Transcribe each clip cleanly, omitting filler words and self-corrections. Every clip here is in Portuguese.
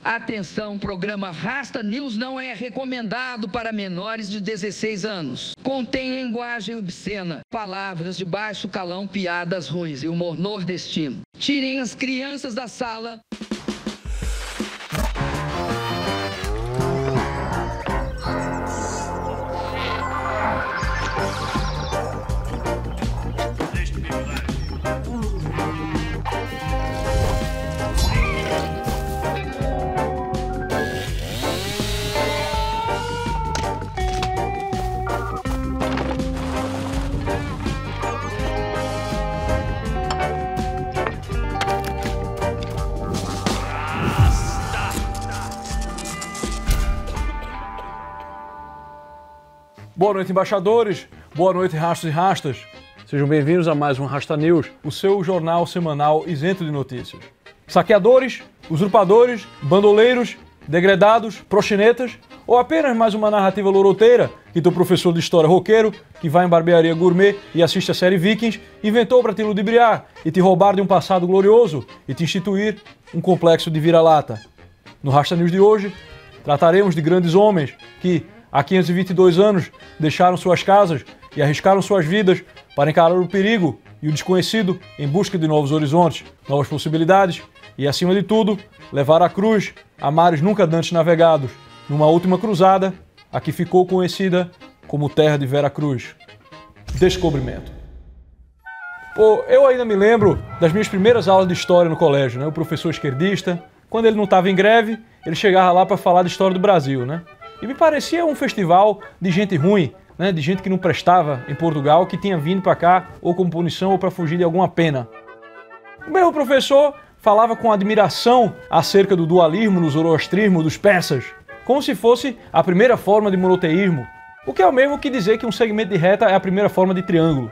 Atenção, o programa Rasta News não é recomendado para menores de 16 anos. Contém linguagem obscena, palavras de baixo calão, piadas ruins e humor nordestino. Tirem as crianças da sala. Boa noite, embaixadores. Boa noite, rastos e rastas. Sejam bem-vindos a mais um Rasta News, o seu jornal semanal isento de notícias. Saqueadores, usurpadores, bandoleiros, degredados, proxenetas ou apenas mais uma narrativa loroteira que teu professor de história roqueiro, que vai em barbearia gourmet e assiste a série Vikings, inventou para te ludibriar e te roubar de um passado glorioso e te instituir um complexo de vira-lata. No Rasta News de hoje, trataremos de grandes homens que, há 522 anos, deixaram suas casas e arriscaram suas vidas para encarar o perigo e o desconhecido em busca de novos horizontes, novas possibilidades e, acima de tudo, levar a cruz a mares nunca dantes navegados, numa última cruzada, a que ficou conhecida como Terra de Vera Cruz. Descobrimento. Pô, eu ainda me lembro das minhas primeiras aulas de história no colégio, né? O professor esquerdista, quando ele não estava em greve, ele chegava lá para falar de história do Brasil, né? E me parecia um festival de gente ruim, né? De gente que não prestava em Portugal, que tinha vindo para cá ou como punição ou para fugir de alguma pena. O meu professor falava com admiração acerca do dualismo, do zoroastrismo, dos persas, como se fosse a primeira forma de monoteísmo, o que é o mesmo que dizer que um segmento de reta é a primeira forma de triângulo.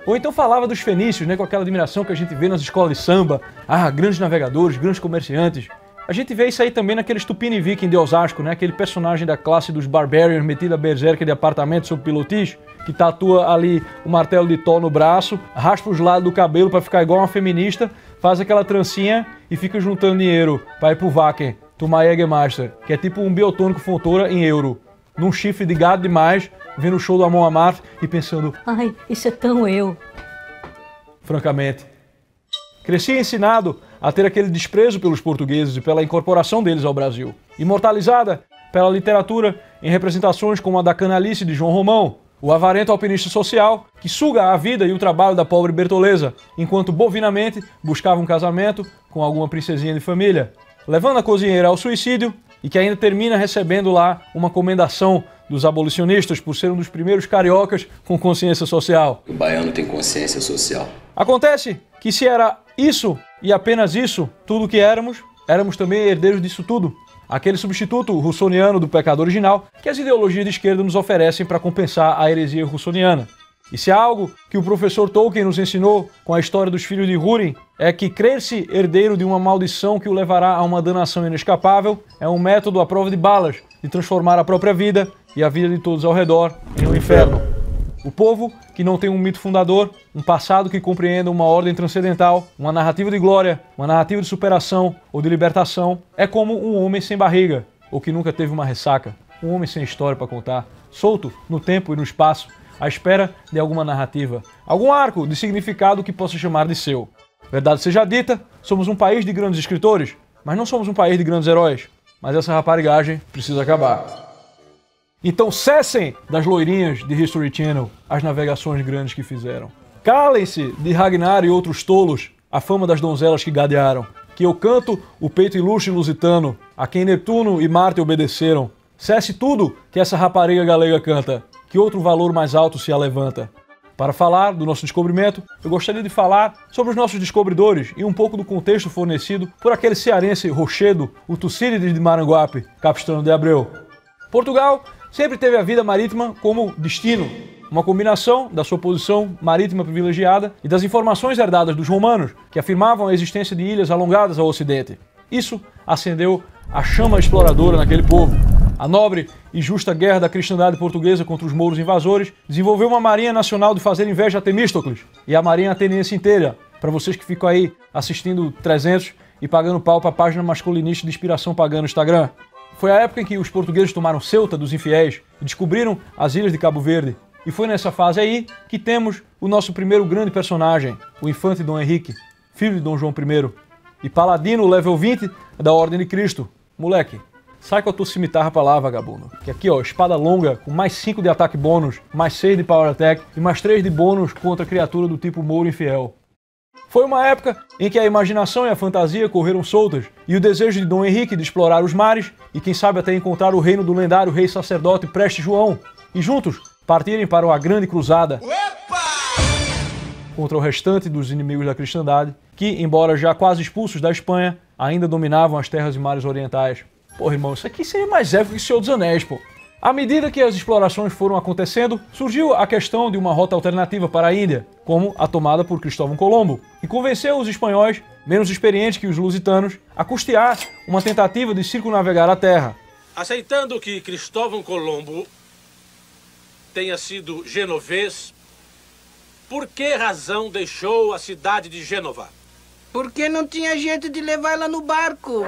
Ou então falava dos fenícios, né? Com aquela admiração que a gente vê nas escolas de samba, grandes navegadores, grandes comerciantes. A gente vê isso aí também naquele Stupini Viking de Osasco, né? Aquele personagem da classe dos Barbarians metido a berserker de apartamento sob pilotis, que tatua ali o martelo de Thor no braço, raspa os lados do cabelo para ficar igual uma feminista, faz aquela trancinha e fica juntando dinheiro para ir pro Wacken, tomar Jägermeister, que é tipo um biotônico Fontoura em euro. Num chifre de gado demais, vendo o show do Amon Amarth e pensando: ai, isso é tão eu. Francamente. Cresci ensinado a ter aquele desprezo pelos portugueses e pela incorporação deles ao Brasil, imortalizada pela literatura em representações como a da Canalice de João Romão, o avarento alpinista social que suga a vida e o trabalho da pobre Bertoleza, enquanto bovinamente buscava um casamento com alguma princesinha de família, levando a cozinheira ao suicídio e que ainda termina recebendo lá uma comendação dos abolicionistas por ser um dos primeiros cariocas com consciência social. O baiano tem consciência social. Acontece que se era isso e apenas isso, tudo que éramos também herdeiros disso tudo. Aquele substituto russoniano do pecado original que as ideologias de esquerda nos oferecem para compensar a heresia russoniana. E se há algo que o professor Tolkien nos ensinou com a história dos filhos de Húrin, é que crer-se herdeiro de uma maldição que o levará a uma danação inescapável é um método à prova de balas de transformar a própria vida e a vida de todos ao redor em um inferno. O povo que não tem um mito fundador, um passado que compreenda uma ordem transcendental, uma narrativa de glória, uma narrativa de superação ou de libertação, é como um homem sem barriga, ou que nunca teve uma ressaca, um homem sem história para contar, solto no tempo e no espaço, à espera de alguma narrativa, algum arco de significado que possa chamar de seu. Verdade seja dita, somos um país de grandes escritores, mas não somos um país de grandes heróis. Mas essa raparigagem precisa acabar. Então cessem das loirinhas de History Channel as navegações grandes que fizeram. Calem-se de Ragnar e outros tolos a fama das donzelas que gadearam. Que eu canto o peito ilustre lusitano, a quem Netuno e Marte obedeceram. Cesse tudo que essa rapariga galega canta, que outro valor mais alto se alevanta. Para falar do nosso descobrimento, eu gostaria de falar sobre os nossos descobridores e um pouco do contexto fornecido por aquele cearense Rochedo, o Tucídides de Maranguape, Capistrano de Abreu. Portugal sempre teve a vida marítima como destino, uma combinação da sua posição marítima privilegiada e das informações herdadas dos romanos, que afirmavam a existência de ilhas alongadas ao ocidente. Isso acendeu a chama exploradora naquele povo. A nobre e justa guerra da cristandade portuguesa contra os mouros invasores desenvolveu uma marinha nacional de fazer inveja a Temístocles e a marinha ateniense inteira. Para vocês que ficam aí assistindo 300 e pagando pau para a página masculinista de inspiração pagã no Instagram. Foi a época em que os portugueses tomaram Ceuta dos infiéis e descobriram as ilhas de Cabo Verde. E foi nessa fase aí que temos o nosso primeiro grande personagem, o infante Dom Henrique, filho de Dom João I, e paladino level 20 da Ordem de Cristo. Moleque, sai com a tua cimitarra pra lá, vagabundo. Que aqui, ó, espada longa, com mais 5 de ataque bônus, mais 6 de power attack e mais 3 de bônus contra criatura do tipo Mouro Infiel. Foi uma época em que a imaginação e a fantasia correram soltas, e o desejo de Dom Henrique de explorar os mares, e quem sabe até encontrar o reino do lendário rei sacerdote Preste João, e juntos partirem para uma grande cruzada contra o restante dos inimigos da cristandade, que, embora já quase expulsos da Espanha, ainda dominavam as terras e mares orientais. Porra, irmão, isso aqui seria mais épico que o Senhor dos Anéis, pô. À medida que as explorações foram acontecendo, surgiu a questão de uma rota alternativa para a Índia, como a tomada por Cristóvão Colombo, e convenceu os espanhóis, menos experientes que os lusitanos, a custear uma tentativa de circunnavegar a terra. Aceitando que Cristóvão Colombo tenha sido genovês, por que razão deixou a cidade de Gênova? Porque não tinha jeito de levar ela no barco.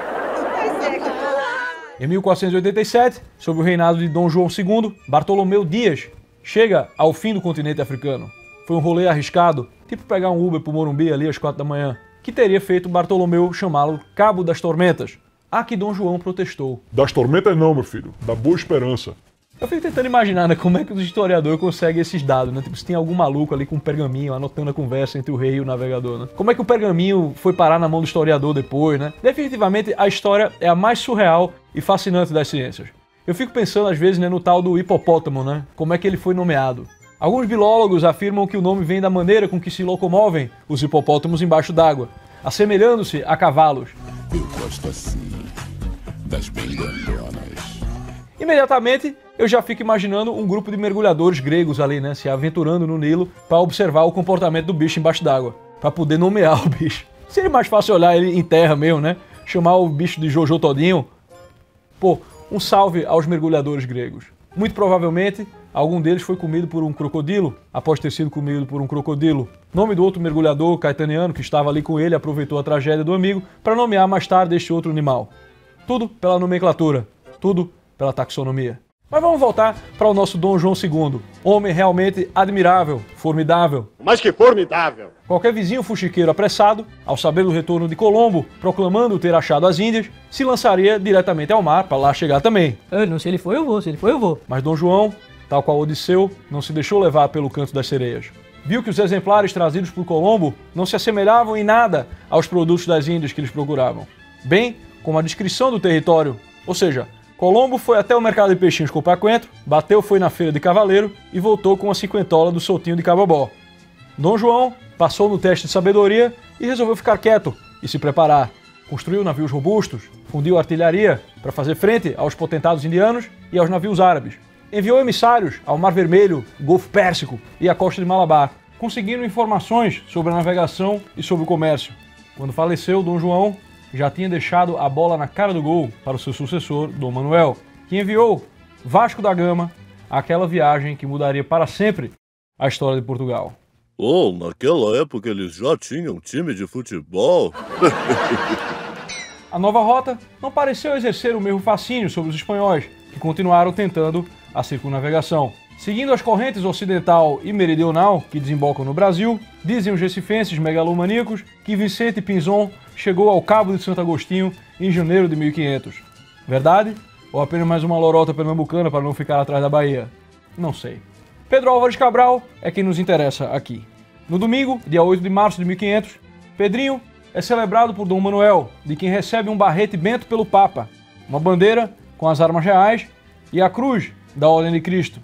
Em 1487, sob o reinado de Dom João II, Bartolomeu Dias chega ao fim do continente africano. Foi um rolê arriscado, tipo pegar um Uber pro Morumbi ali às 4 da manhã, que teria feito Bartolomeu chamá-lo Cabo das Tormentas, a que Dom João protestou. Das tormentas não, meu filho, da Boa Esperança. Eu fico tentando imaginar, né, como é que os historiadores conseguem esses dados, né? Tipo, se tem algum maluco ali com um pergaminho anotando a conversa entre o rei e o navegador, né? Como é que o pergaminho foi parar na mão do historiador depois, né? Definitivamente, a história é a mais surreal e fascinante das ciências. Eu fico pensando, às vezes, né, no tal do hipopótamo, né? Como é que ele foi nomeado. Alguns bilólogos afirmam que o nome vem da maneira com que se locomovem os hipopótamos embaixo d'água, assemelhando-se a cavalos. Eu gosto assim, das bem grandonas. Imediatamente, eu já fico imaginando um grupo de mergulhadores gregos ali, né, se aventurando no Nilo para observar o comportamento do bicho embaixo d'água, para poder nomear o bicho. Seria mais fácil olhar ele em terra mesmo, né? Chamar o bicho de Jojo Todinho. Pô, um salve aos mergulhadores gregos. Muito provavelmente, algum deles foi comido por um crocodilo, após ter sido comido por um crocodilo. Nome do outro mergulhador caetaniano que estava ali com ele aproveitou a tragédia do amigo para nomear mais tarde este outro animal. Tudo pela nomenclatura, tudo pela taxonomia. Mas vamos voltar para o nosso Dom João II, homem realmente admirável, formidável. Mas que formidável! Qualquer vizinho fuxiqueiro apressado, ao saber do retorno de Colombo, proclamando ter achado as Índias, se lançaria diretamente ao mar para lá chegar também. Não, se ele for eu vou, se ele for eu vou. Mas Dom João, tal qual Odisseu, não se deixou levar pelo canto das sereias. Viu que os exemplares trazidos por Colombo não se assemelhavam em nada aos produtos das Índias que eles procuravam, bem como a descrição do território, ou seja, Colombo foi até o mercado de peixinhos comprar coentro, bateu foi na feira de cavaleiro e voltou com a cinquentola do soltinho de Cabobó. Dom João passou no teste de sabedoria e resolveu ficar quieto e se preparar. Construiu navios robustos, fundiu artilharia para fazer frente aos potentados indianos e aos navios árabes. Enviou emissários ao Mar Vermelho, Golfo Pérsico e à costa de Malabar, conseguindo informações sobre a navegação e sobre o comércio. Quando faleceu, Dom João já tinha deixado a bola na cara do gol para o seu sucessor, Dom Manuel, que enviou Vasco da Gama àquela viagem que mudaria para sempre a história de Portugal. Oh, naquela época eles já tinham time de futebol. A nova rota não pareceu exercer o mesmo fascínio sobre os espanhóis, que continuaram tentando a circunnavegação. Seguindo as correntes ocidental e meridional que desembocam no Brasil, dizem os recifenses megalomaníacos que Vicente Pinzon chegou ao Cabo de Santo Agostinho em janeiro de 1500. Verdade? Ou apenas mais uma lorota pernambucana para não ficar atrás da Bahia? Não sei. Pedro Álvares Cabral é quem nos interessa aqui. No domingo, dia 8 de março de 1500, Pedrinho é celebrado por Dom Manuel, de quem recebe um barrete bento pelo Papa, uma bandeira com as armas reais e a cruz da Ordem de Cristo.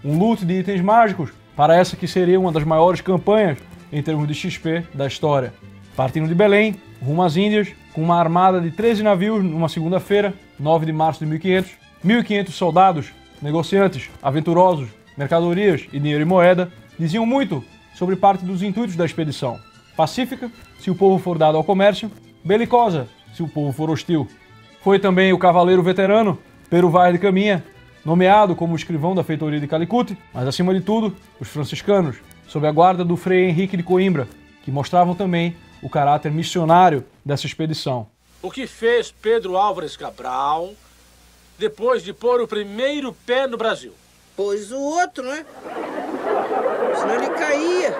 Um loot de itens mágicos para essa que seria uma das maiores campanhas em termos de XP da história. Partindo de Belém, rumo às Índias, com uma armada de 13 navios numa segunda-feira, 9 de março de 1500, 1.500 soldados, negociantes, aventurosos, mercadorias e dinheiro e moeda, diziam muito sobre parte dos intuitos da expedição. Pacífica, se o povo for dado ao comércio, belicosa, se o povo for hostil. Foi também o cavaleiro veterano, Pero Vaz de Caminha, nomeado como escrivão da feitoria de Calicut, mas acima de tudo, os franciscanos, sob a guarda do Frei Henrique de Coimbra, que mostravam também o caráter missionário dessa expedição. O que fez Pedro Álvares Cabral depois de pôr o primeiro pé no Brasil? Pois o outro, né? Senão ele caía.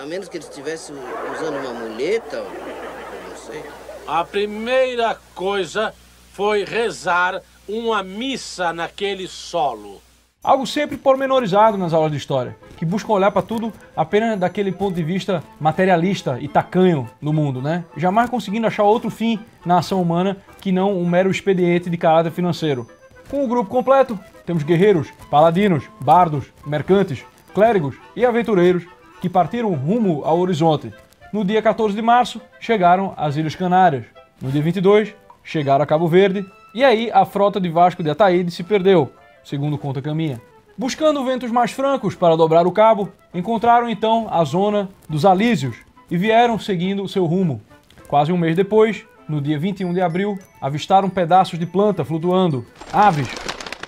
A menos que ele estivesse usando uma muleta, eu não sei. A primeira coisa foi rezar uma missa naquele solo. Algo sempre pormenorizado nas aulas de história, que buscam olhar para tudo apenas daquele ponto de vista materialista e tacanho no mundo, né? Jamais conseguindo achar outro fim na ação humana que não um mero expediente de caráter financeiro. Com o grupo completo, temos guerreiros, paladinos, bardos, mercantes, clérigos e aventureiros que partiram rumo ao horizonte. No dia 14 de março, chegaram às Ilhas Canárias. No dia 22, chegaram a Cabo Verde. E aí, a frota de Vasco de Ataíde se perdeu, segundo conta Caminha. Buscando ventos mais francos para dobrar o cabo, encontraram então a zona dos Alísios e vieram seguindo o seu rumo. Quase um mês depois, no dia 21 de abril, avistaram pedaços de planta flutuando, aves,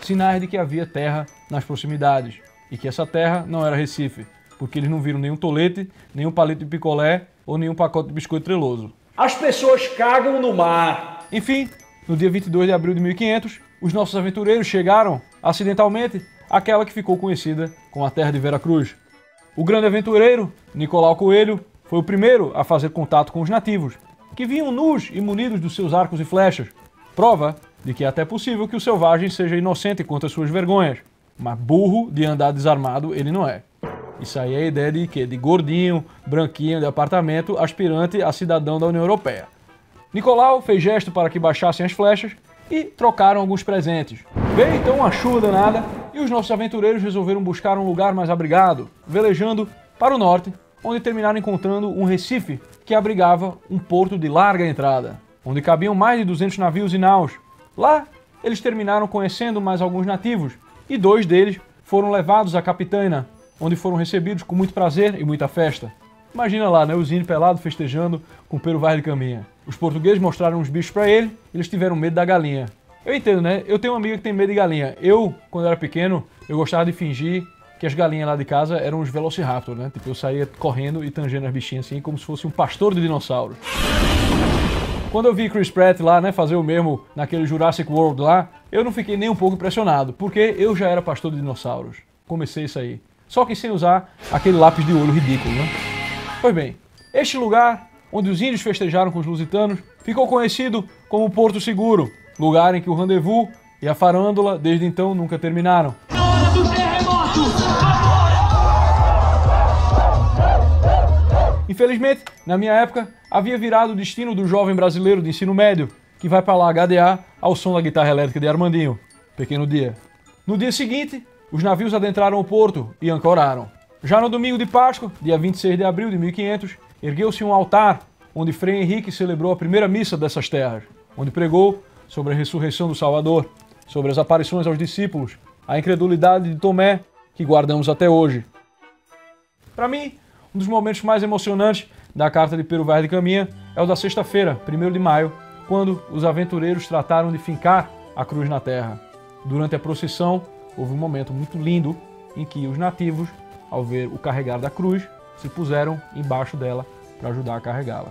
sinais de que havia terra nas proximidades e que essa terra não era Recife, porque eles não viram nenhum tolete, nenhum palito de picolé ou nenhum pacote de biscoito treloso. As pessoas cagam no mar! Enfim, no dia 22 de abril de 1500, os nossos aventureiros chegaram, acidentalmente, àquela que ficou conhecida como a Terra de Veracruz. O grande aventureiro, Nicolau Coelho, foi o primeiro a fazer contato com os nativos, que vinham nus e munidos dos seus arcos e flechas, prova de que é até possível que o selvagem seja inocente quanto às suas vergonhas, mas burro de andar desarmado ele não é. Isso aí é a ideia de quê? De gordinho, branquinho, de apartamento, aspirante a cidadão da União Europeia. Nicolau fez gesto para que baixassem as flechas e trocaram alguns presentes. Veio então uma chuva danada e os nossos aventureiros resolveram buscar um lugar mais abrigado, velejando para o norte, onde terminaram encontrando um recife que abrigava um porto de larga entrada, onde cabiam mais de 200 navios e naus. Lá, eles terminaram conhecendo mais alguns nativos e 2 deles foram levados à Capitânia, onde foram recebidos com muito prazer e muita festa. Imagina lá, né, os índios pelados festejando com Pero Vaz de Caminha. Os portugueses mostraram uns bichos para ele, eles tiveram medo da galinha. Eu entendo, né? Eu tenho uma amiga que tem medo de galinha. Eu, quando era pequeno, eu gostava de fingir que as galinhas lá de casa eram uns Velociraptor, né? Tipo, eu saía correndo e tangendo as bichinhas assim, como se fosse um pastor de dinossauros. Quando eu vi Chris Pratt lá, né, fazer o mesmo naquele Jurassic World lá, eu não fiquei nem um pouco impressionado, porque eu já era pastor de dinossauros. Comecei isso aí. Só que sem usar aquele lápis de olho ridículo, né? Pois bem, este lugar, onde os índios festejaram com os lusitanos, ficou conhecido como Porto Seguro, lugar em que o rendezvous e a farândola, desde então, nunca terminaram. Hora do terremoto! Infelizmente, na minha época, havia virado o destino do jovem brasileiro de ensino médio, que vai para lá HDA ao som da guitarra elétrica de Armandinho. Pequeno dia. No dia seguinte, os navios adentraram o porto e ancoraram. Já no domingo de Páscoa, dia 26 de abril de 1500, ergueu-se um altar onde Frei Henrique celebrou a primeira missa dessas terras, onde pregou sobre a ressurreição do Salvador, sobre as aparições aos discípulos, a incredulidade de Tomé, que guardamos até hoje. Para mim, um dos momentos mais emocionantes da carta de Pero Vaz de Caminha é o da sexta-feira, 1º de maio, quando os aventureiros trataram de fincar a cruz na terra. Durante a procissão, houve um momento muito lindo em que os nativos, ao ver o carregar da cruz, se puseram embaixo dela para ajudar a carregá-la.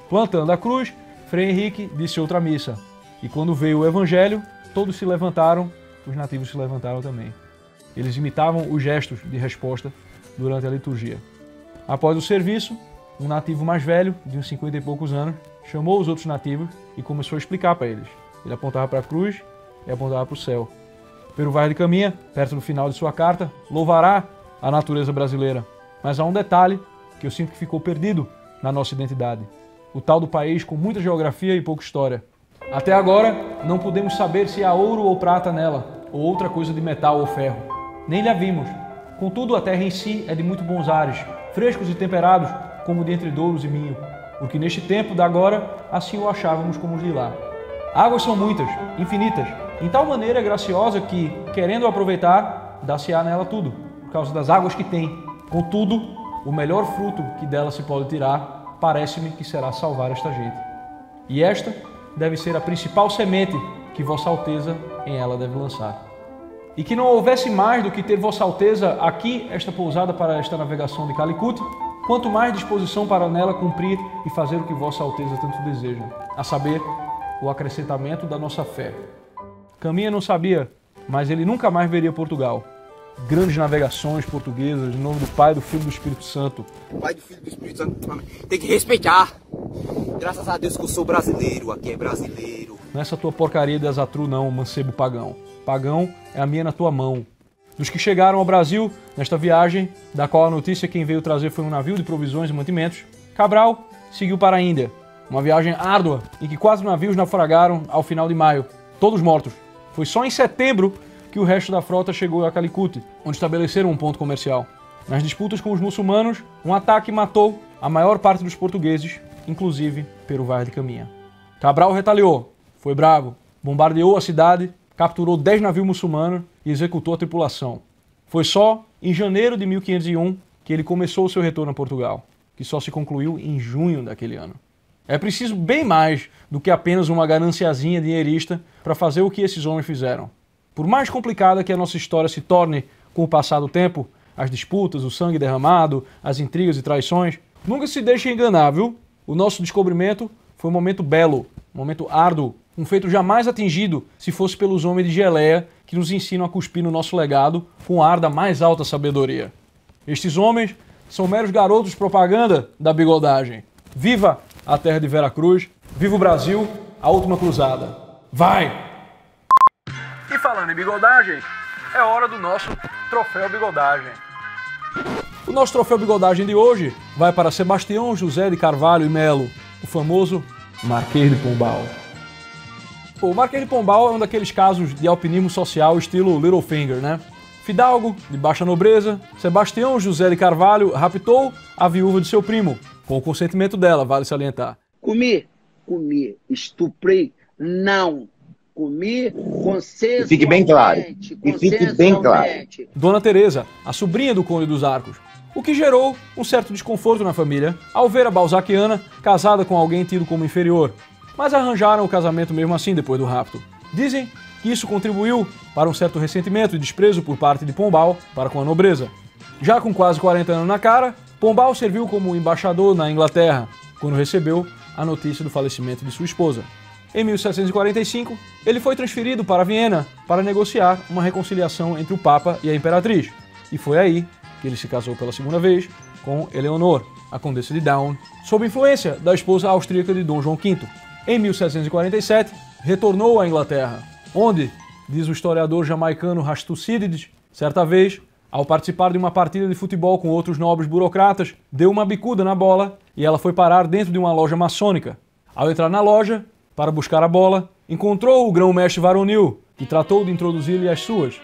Plantando a cruz, Frei Henrique disse outra missa. E quando veio o evangelho, todos se levantaram, os nativos se levantaram também. Eles imitavam os gestos de resposta durante a liturgia. Após o serviço, um nativo mais velho, de uns 50 e poucos anos, chamou os outros nativos e começou a explicar para eles. Ele apontava para a cruz e apontava para o céu. Pero Vaz de Caminha, perto do final de sua carta, louvará a natureza brasileira. Mas há um detalhe que eu sinto que ficou perdido na nossa identidade. O tal do país com muita geografia e pouca história. Até agora, não podemos saber se há ouro ou prata nela, ou outra coisa de metal ou ferro. Nem lhe a vimos. Contudo, a terra em si é de muito bons ares, frescos e temperados, como de entre douros e minho, porque neste tempo da agora, assim o achávamos como os de lá. Águas são muitas, infinitas, em tal maneira graciosa que, querendo aproveitar, dá-se-á nela tudo, por causa das águas que tem. Contudo, o melhor fruto que dela se pode tirar, parece-me que será salvar esta gente. E esta deve ser a principal semente que Vossa Alteza em ela deve lançar. E que não houvesse mais do que ter Vossa Alteza aqui esta pousada para esta navegação de Calicut, quanto mais disposição para nela cumprir e fazer o que Vossa Alteza tanto deseja, a saber, o acrescentamento da nossa fé. Caminha não sabia, mas ele nunca mais veria Portugal. Grandes navegações portuguesas, em nome do Pai, do Filho e do Espírito Santo. O Pai, do Filho e do Espírito Santo tem que respeitar. Graças a Deus que eu sou brasileiro, aqui é brasileiro. Não é essa tua porcaria de Azatru não, mancebo pagão. Pagão é a minha na tua mão. Dos que chegaram ao Brasil nesta viagem, da qual a notícia quem veio trazer foi um navio de provisões e mantimentos, Cabral seguiu para a Índia. Uma viagem árdua em que 4 navios naufragaram ao final de maio, todos mortos. Foi só em setembro que o resto da frota chegou a Calicut, onde estabeleceram um ponto comercial. Nas disputas com os muçulmanos, um ataque matou a maior parte dos portugueses, inclusive Pero Vaz de Caminha. Cabral retaliou, foi bravo, bombardeou a cidade, capturou 10 navios muçulmanos e executou a tripulação. Foi só em janeiro de 1501 que ele começou o seu retorno a Portugal, que só se concluiu em junho daquele ano. É preciso bem mais do que apenas uma gananciazinha dinheirista para fazer o que esses homens fizeram. Por mais complicada que a nossa história se torne com o passar do tempo, as disputas, o sangue derramado, as intrigas e traições, nunca se deixe enganar, viu? O nosso descobrimento foi um momento belo, um momento árduo, um feito jamais atingido se fosse pelos homens de geleia que nos ensinam a cuspir no nosso legado com o ar da mais alta sabedoria. Estes homens são meros garotos propaganda da bigodagem. Viva a terra de Veracruz, viva o Brasil, a última cruzada. Vai! E falando em bigodagem, é hora do nosso Troféu Bigodagem. O nosso Troféu Bigodagem de hoje vai para Sebastião José de Carvalho e Melo, o famoso Marquês de Pombal. O Marquês de Pombal é um daqueles casos de alpinismo social estilo Littlefinger, né? Fidalgo, de baixa nobreza, Sebastião José de Carvalho raptou a viúva de seu primo, com o consentimento dela, vale salientar. Comi, estuprei, não. Comi consensualmente. Fique bem claro. Fique bem claro. Dona Teresa, a sobrinha do Conde dos Arcos, o que gerou um certo desconforto na família ao ver a balzaquiana casada com alguém tido como inferior, mas arranjaram o casamento mesmo assim depois do rapto. Dizem que isso contribuiu para um certo ressentimento e desprezo por parte de Pombal para com a nobreza. Já com quase 40 anos na cara, Pombal serviu como embaixador na Inglaterra, quando recebeu a notícia do falecimento de sua esposa. Em 1745, ele foi transferido para Viena para negociar uma reconciliação entre o Papa e a Imperatriz. E foi aí que ele se casou pela segunda vez com Eleonor, a Condessa de Down, sob influência da esposa austríaca de Dom João V. Em 1747, retornou à Inglaterra, onde, diz o historiador jamaicano Rasthucídides, certa vez, ao participar de uma partida de futebol com outros nobres burocratas, deu uma bicuda na bola e ela foi parar dentro de uma loja maçônica. Ao entrar na loja, para buscar a bola, encontrou o grão-mestre varonil, que tratou de introduzir-lhe as suas.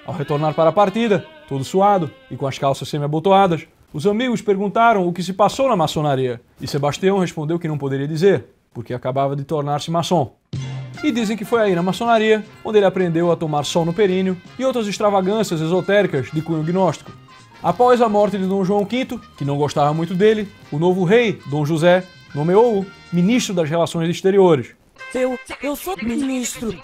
Ao retornar para a partida, todo suado e com as calças semi-abotoadas, os amigos perguntaram o que se passou na maçonaria, e Sebastião respondeu que não poderia dizer, porque acabava de tornar-se maçom. E dizem que foi aí na maçonaria onde ele aprendeu a tomar sol no períneo e outras extravagâncias esotéricas de cunho gnóstico. Após a morte de Dom João V, que não gostava muito dele, o novo rei, Dom José, nomeou-o ministro das Relações Exteriores. Eu sou ministro.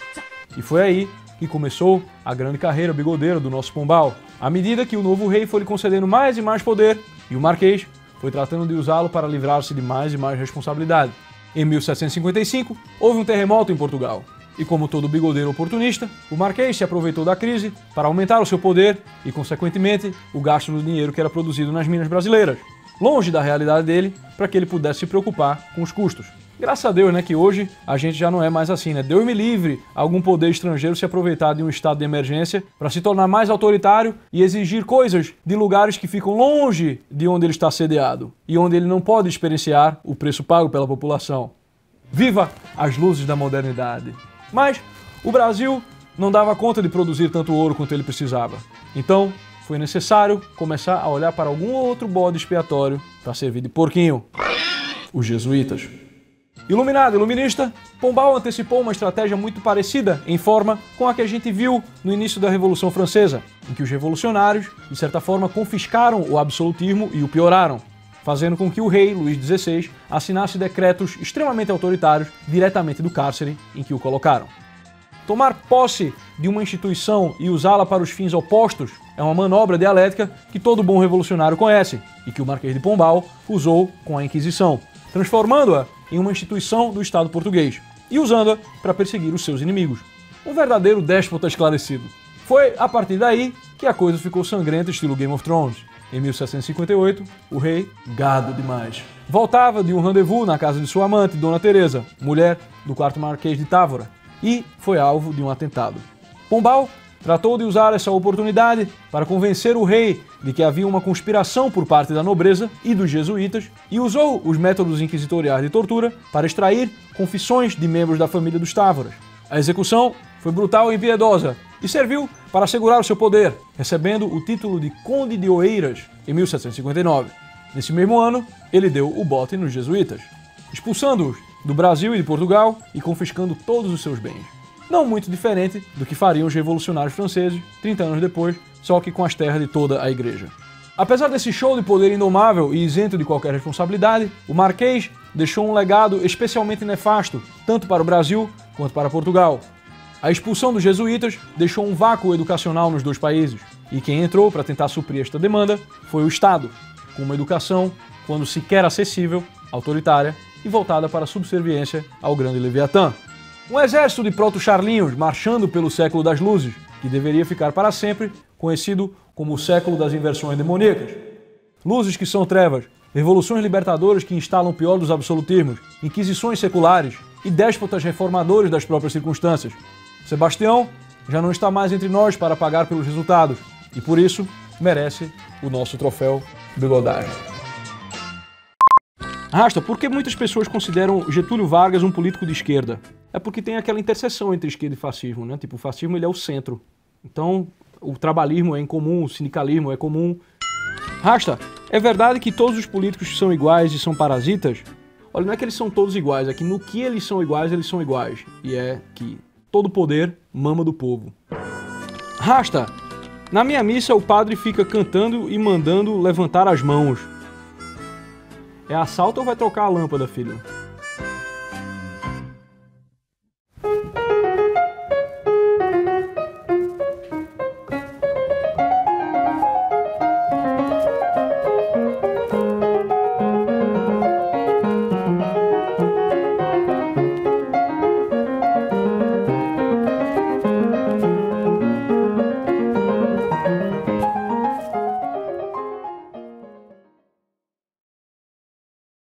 E foi aí que começou a grande carreira bigodeira do nosso Pombal, à medida que o novo rei foi lhe concedendo mais e mais poder, e o Marquês foi tratando de usá-lo para livrar-se de mais e mais responsabilidade. Em 1755, houve um terremoto em Portugal, e como todo bigodeiro oportunista, o Marquês se aproveitou da crise para aumentar o seu poder e, consequentemente, o gasto do dinheiro que era produzido nas minas brasileiras, longe da realidade dele, para que ele pudesse se preocupar com os custos. Graças a Deus, né, que hoje a gente já não é mais assim, né? Deus me livre algum poder estrangeiro se aproveitar de um estado de emergência para se tornar mais autoritário e exigir coisas de lugares que ficam longe de onde ele está sediado e onde ele não pode experienciar o preço pago pela população. Viva as luzes da modernidade! Mas o Brasil não dava conta de produzir tanto ouro quanto ele precisava. Então, foi necessário começar a olhar para algum outro bode expiatório para servir de porquinho. Os jesuítas. Iluminado, iluminista, Pombal antecipou uma estratégia muito parecida em forma com a que a gente viu no início da Revolução Francesa, em que os revolucionários, de certa forma, confiscaram o absolutismo e o pioraram, fazendo com que o rei, Luís XVI, assinasse decretos extremamente autoritários diretamente do cárcere em que o colocaram. Tomar posse de uma instituição e usá-la para os fins opostos é uma manobra dialética que todo bom revolucionário conhece e que o Marquês de Pombal usou com a Inquisição, transformando-a em uma instituição do Estado português e usando-a para perseguir os seus inimigos. Um verdadeiro déspota esclarecido. Foi a partir daí que a coisa ficou sangrenta, estilo Game of Thrones. Em 1758, o rei, gado demais, voltava de um rendezvous na casa de sua amante, Dona Teresa, mulher do quarto Marquês de Távora, e foi alvo de um atentado. Pombal tratou de usar essa oportunidade para convencer o rei de que havia uma conspiração por parte da nobreza e dos jesuítas e usou os métodos inquisitoriais de tortura para extrair confissões de membros da família dos Távoras. A execução foi brutal e impiedosa e serviu para assegurar o seu poder, recebendo o título de Conde de Oeiras em 1759. Nesse mesmo ano, ele deu o bote nos jesuítas, expulsando-os do Brasil e de Portugal e confiscando todos os seus bens. Não muito diferente do que fariam os revolucionários franceses 30 anos depois, só que com as terras de toda a igreja. Apesar desse show de poder indomável e isento de qualquer responsabilidade, o Marquês deixou um legado especialmente nefasto, tanto para o Brasil quanto para Portugal. A expulsão dos jesuítas deixou um vácuo educacional nos dois países, e quem entrou para tentar suprir esta demanda foi o Estado, com uma educação, quando sequer acessível, autoritária e voltada para a subserviência ao grande Leviatã. Um exército de proto-charlinhos marchando pelo século das luzes, que deveria ficar para sempre conhecido como o século das inversões demoníacas. Luzes que são trevas, revoluções libertadoras que instalam o pior dos absolutismos, inquisições seculares e déspotas reformadores das próprias circunstâncias. Sebastião já não está mais entre nós para pagar pelos resultados e, por isso, merece o nosso troféu bigodagem. Rasta, por que muitas pessoas consideram Getúlio Vargas um político de esquerda? É porque tem aquela interseção entre esquerda e fascismo, né? Tipo, o fascismo ele é o centro. Então, o trabalhismo é incomum, o sindicalismo é comum. Rasta, é verdade que todos os políticos são iguais e são parasitas? Olha, não é que eles são todos iguais, é que no que eles são iguais. E é que todo poder mama do povo. Rasta, na minha missa o padre fica cantando e mandando levantar as mãos. É assalto ou vai trocar a lâmpada, filho?